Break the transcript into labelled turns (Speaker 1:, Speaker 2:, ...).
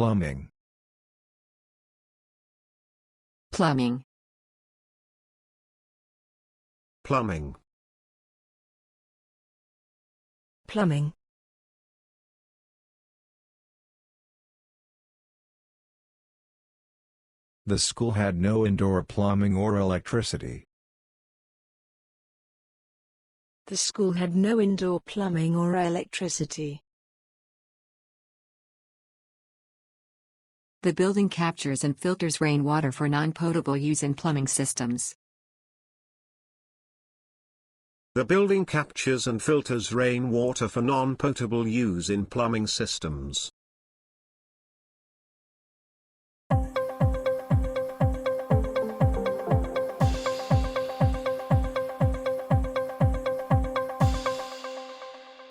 Speaker 1: Plumbing.
Speaker 2: Plumbing.
Speaker 3: Plumbing.
Speaker 4: Plumbing.
Speaker 1: The school had no indoor plumbing or electricity.
Speaker 4: The school had no indoor plumbing or electricity.
Speaker 2: The building captures and filters rainwater for non-potable use in plumbing systems.
Speaker 3: The building captures and filters rainwater for non-potable use in plumbing systems.